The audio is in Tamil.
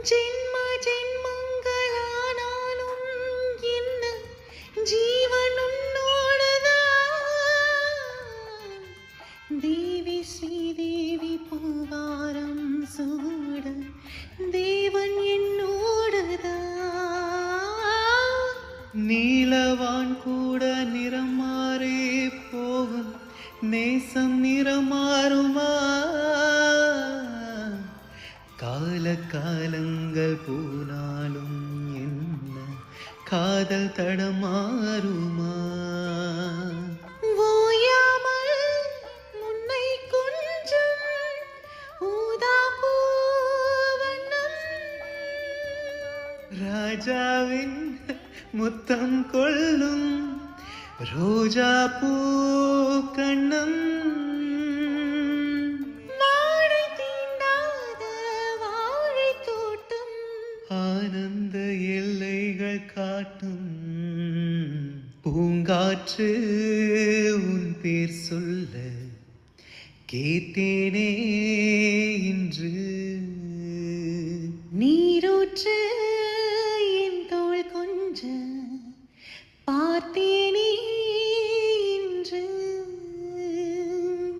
ஜென்ம ஜென்மங்களானாலும் என்ன ஜீவன் உன்னோடுதான். தேவி ஸ்ரீதேவி பூவாரம் சூட தேவன் என்னோடுதான். நீலவான் கூட நிறம் மாறே போகும், நேசம் நிறம் மாறுமா? கால காலங்கள் போனாலும் என்ன காதல் தடமாறுமா? ஓயாமல் முன்னை கொஞ்சம் ஊதா பூவண்ணம், ராஜாவின் முத்தம் கொள்ளும் ரோஜா பூ கண்ணம். வாழை தீண்டாத வாழை தோட்டம், ஆனந்த எல்லைகள் காட்டும். பூங்காற்று உன் பேர் சொல்ல கேட்டேனே